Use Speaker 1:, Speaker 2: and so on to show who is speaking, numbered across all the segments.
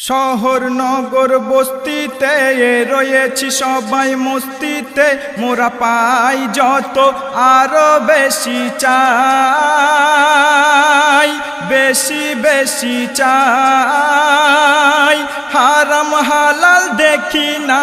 Speaker 1: শহর নগর বস্তিতে রয়েছি সবাই মস্তিতে, মোরা পাই যত আরো বেশি চাই, বেশি বেশি চাই। হারাম হালাল দেখি না,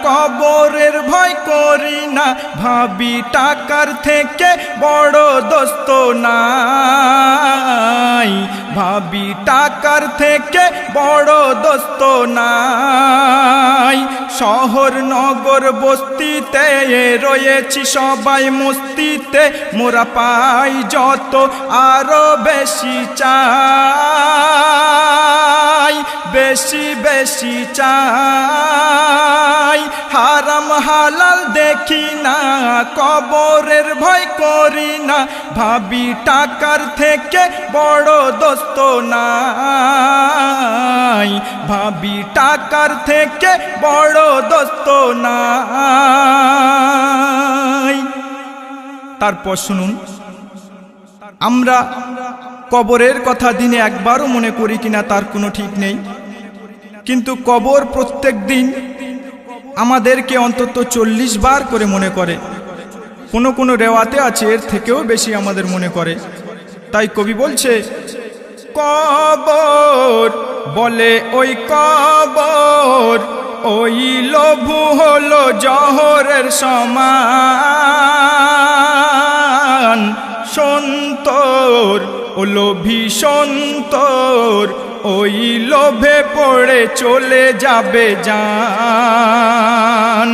Speaker 1: কবরের ভয় করি না, ভাবি টাকার থেকে বড় দোস্ত নাই, ভাবি টাকার থেকে বড় দোস্ত নাই। শহর নগর বস্তিতে রয়েছি সবাই মস্তিতে, মোরা পাই যত আরো বেশি চাই, বেশি বেশি চাই। হারাম হালাল দেখি না, কবরের ভয় করি না, ভাবি টাকার থেকে বড় দোস্ত নাই, ভাবি টাকার থেকে বড় দোস্ত নাই। তারপর শুনুন, আমরা কবরের কথা দিনে একবারও মনে করি কিনা তার কোনো ঠিক নেই, কিন্তু কবর প্রত্যেক দিন আমাদেরকে অন্তত 40 বার করে মনে করে। কোনো কোনো রেওয়াতে আছে এর থেকেও বেশি আমাদের মনে করে। তাই কবি বলছে, কবর বলে ওই কবর, ওই লঘু হলো জহরের সমান। সন্তর ও লোভী সন্তর, ওই লোভে পড়ে চলে যাবে জান।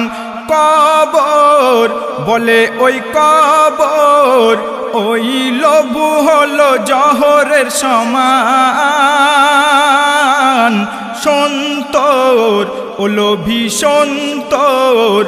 Speaker 1: কবর বলে ওই কবর, ওই লোভু হলো জহরের সমান। সন্তর ও লোভী সন্তর,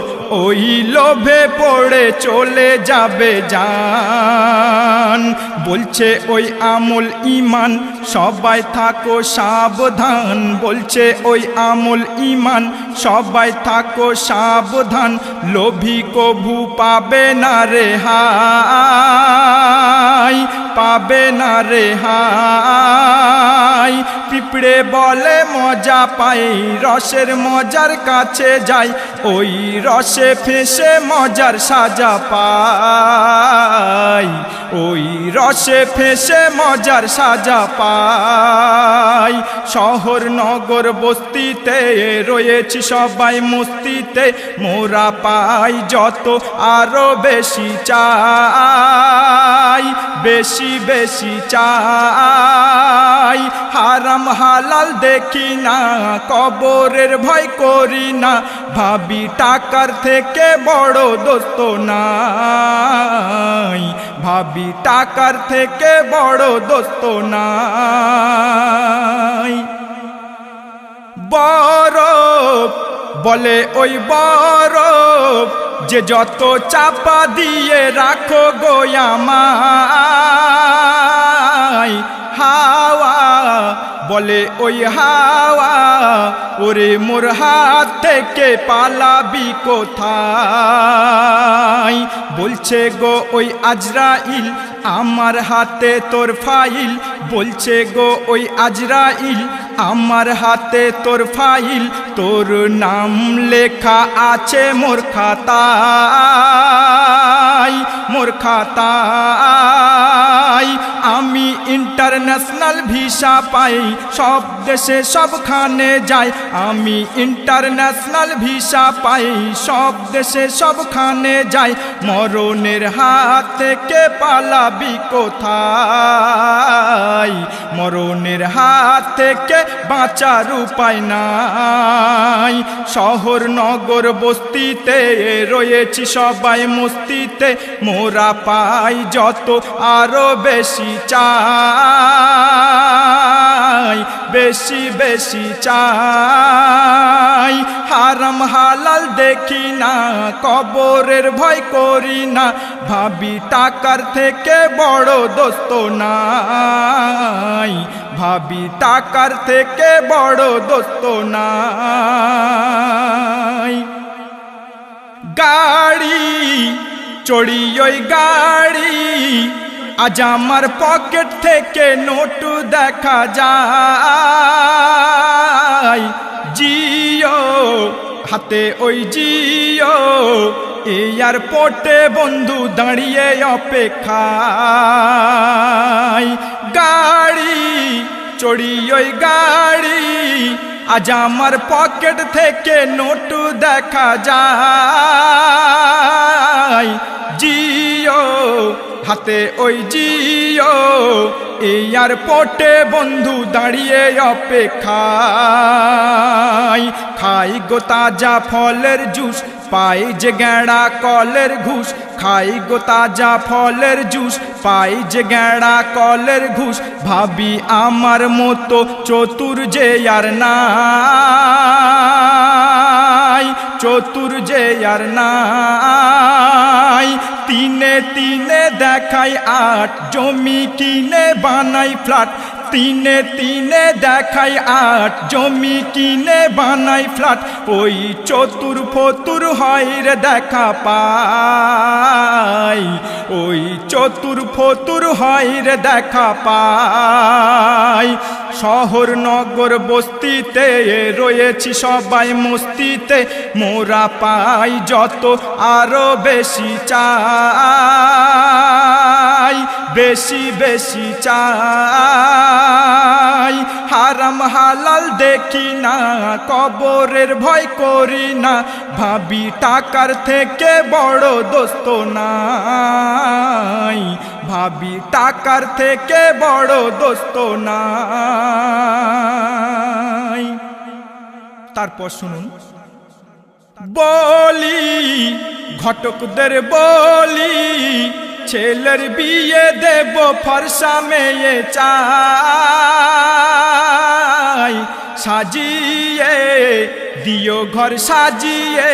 Speaker 1: ওই লোভে পড়ে চলে যাবে জান। বলছে ওই আমল ইমান, সবাই থাকো সাবধান। বলছে ওই আমল ইমান, সবাই থাকো সাবধান। লোভী কভু পাবে না রেহাই, পাবে না রেহাই। পিঁপড়ে বলে মজা পাই, রসের মজার কাছে যাই, ওই রসে ফেঁসে মজার সাজা পাই, ওই রসে ফেঁসে মজার সাজা পাই। শহর নগর বস্তিতে রয়েছি সবাই মস্তিতে, মোরা পাই যত আরো বেশি চাই, বেশি বেশি চাই। হারাম হালাল দেখি না, কবরের ভয় করি না, ভাবি টাকার থেকে বড় দোস্ত নাই, ভাবি টাকার থেকে বড় দোস্ত নাই। বরফ বলে ওই বরফ, যে যত চাপা দিয়ে রাখো গো আমায়। হাওয়া বলে ওই হাওয়া, ওরে মোর হাত থেকে পালাবি কোথায়। বলছে গো ওই আজরাইল, আমার হাতে তোর ফাইল। বলছে গো ওই আজরাইল, আমার হাতে তোর ফাইল। তোর নাম লেখা আছে মোর খাতায়, মোর খাতায়। আমি ইন্টারন্যাশনাল ভিসা পাই, সব দেশে সবখানে যাই। আমি ইন্টারন্যাশনাল ভিসা পাই, সব দেশে সবখানে যাই। মরণের হাত থেকে পালাবি কোথায়, মরণের হাত থেকে বাঁচার উপায় নাই। শহর নগর বস্তিতে রয়েছি সবাই মস্তিতে, মোরা পাই যত আরো বেশি চাই, বেশি বেশি চাই। হারাম হালাল দেখি না, কবরের ভয় করি না, ভাবি টাকার থেকে বড় দোস্ত নাই, ভাবি টাকার থেকে বড় দোস্ত নাই। গাড়ি চড়ি ওই গাড়ি, আজ আমার পকেট থেকে নোট দেখা যায়। হাতে ওই জিও এয়ারপোর্টে বন্ধু দাঁড়িয়ে অপেক্ষায় গাড়ি চড়ি ওই গাড়ি আজ আমার পকেট থেকে নোটু দেখা যায় জিও হাতে ওই জিও এয়ারপোর্টে বন্ধু দাঁড়িয়ে অপেক্ষায় খাই গো তাজা ফলের জুস পাই যে গেঁড়া কলের ঘুষ খাই গো তাজা ফলের জুস পাই যে গেঁড়া কলের ঘুষ ভাবি আমার মতো চতুর যে আর নাই চতুর যে আর নাই তিনে তিনে দেখাই আট জমি কিনে বানাই ফ্ল্যাট তিনে তিনে দেখাই আট জমি কিনে বানাই ফ্ল্যাট ওই চতুর ফতুর হয় রে দেখা পাই ওই চতুর ফতুর হয় রে দেখা পাই শহর নগর বস্তিতে রয়েছি সবাই মস্তিতে মোরা পাই যত আরো বেশি চাই বেশি বেশি চাই হারাম হালাল দেখি না কবরের ভয় করি না ভাবি টাকার থেকে বড় দোস্ত নাই ভাবি টাকার থেকে বড় দোস্ত নাই তারপর শুনুন বলি ঘটকদের বলি ছেলের বিয়ে দেব ফর্সা মেয়ে চাই সাজিয়ে দিও ঘর সাজিয়ে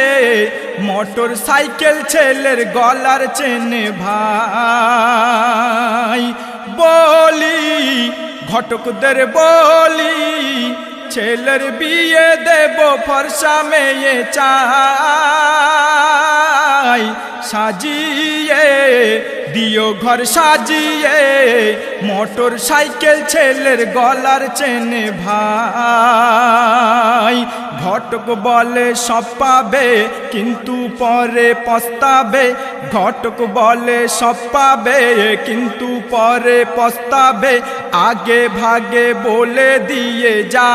Speaker 1: মোটর সাইকেল ছেলের গলার চেনে ভাই বলি ঘটকদের বলি ছেলের বিয়ে দেব ফর্সা মেয়ে চাই সাজিয়ে দিও ঘর সাজিয়ে মোটর সাইকেল ছেলের গলার চেনে ভাই ঘটক বলে সব পাবে কিন্তু পরে পস্তাবে ঘটক বলে সব পাবে কিন্তু পরে পস্তাবে আগে ভাগে বলে দিয়ে যাই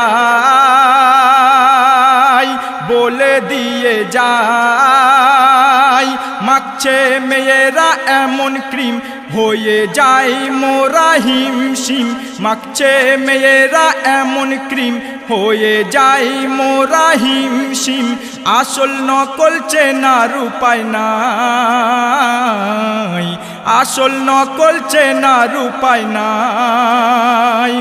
Speaker 1: বলে দিয়ে যাই মাখছে মেয়েরা এমন ক্রিম হয়ে যায় মোরা হিমশিম মাখছে মেয়েরা এমন ক্রিম হয়ে যায় মোরা হিমশিম আসল নকল চেনার উপায় নাই আসল নকল চেনার উপায় নাই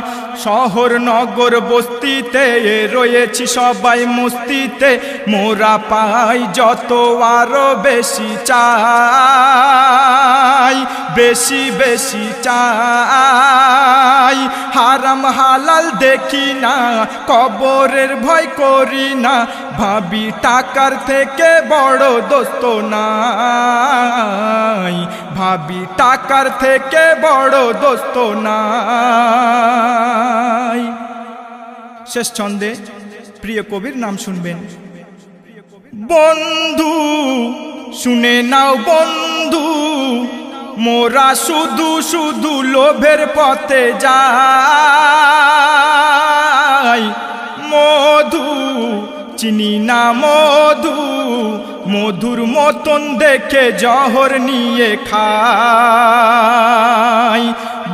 Speaker 1: শহর নগর বস্তিতে রয়েছি সবাই মস্তিতে মোরা পাই যত আরো বেশি চাই বেশি বেশি চাই হারাম হালাল দেখি না কবরের ভয় করি না ভাবি টাকার থেকে বড় দোস্ত নাই ভাবি টাকার থেকে বড় দোস্ত নাই শেষ ছন্দে প্রিয় কবির নাম শুনবেন বন্ধু শুনে নাও বন্ধু মোরা শুধু শুধু লোভের পথে যাই মধু চিনি না মধু মধুর মতন দেখে জহর নিয়ে খাই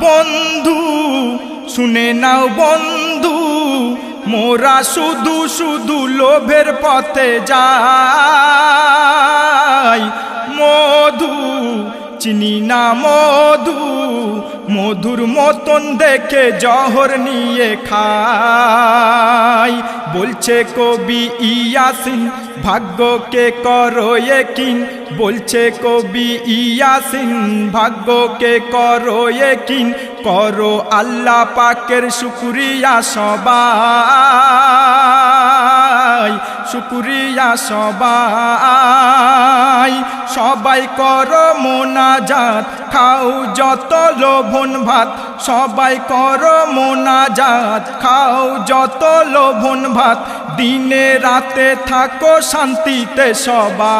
Speaker 1: বন্ধু শুনে নাও বন্ধু মোরা শুধু শুধু লোভের পথে যাই মধু চিনি না মধু মধুর মতন দেখে জহর নিয়ে খাই বলছে কবি ইয়াসিন ভাগ্যকে করো একিন বলছে কবি ইয়াসিন ভাগ্যকে করো একিন করো আল্লাহ পাকের শুকরিয়া সবাই শুকরিয়া সবাই সবাই করো মোনাজাত খাও যত লোভন ভাত সবাই করো মোনাজাত খাও যত লোভন ভাত দিনে রাতে থাকো শান্তিতে সবাই,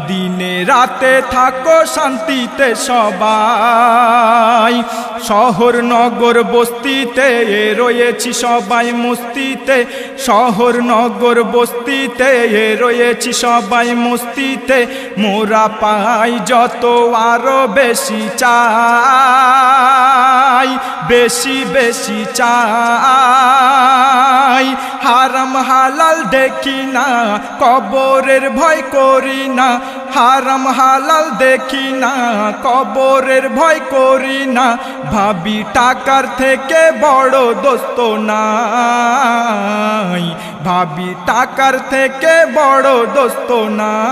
Speaker 1: দিনে রাতে থাকো শান্তিতে সবাই। শহর নগর বস্তিতে রয়েছি সবাই মস্তিতে, শহর নগর বস্তিতে রয়েছি সবাই মস্তিতে। মোরা পাই যত আরো বেশি চাই, বেশি বেশি চাই। হারাম হালাল দেখি না, কবরের ভয় করি না। হারাম হালাল দেখি না, কবরের ভয় করি না। ভাবি টাকার থেকে বড় দোস্ত নাই, ভাবি টাকার থেকে বড় দোস্ত নাই।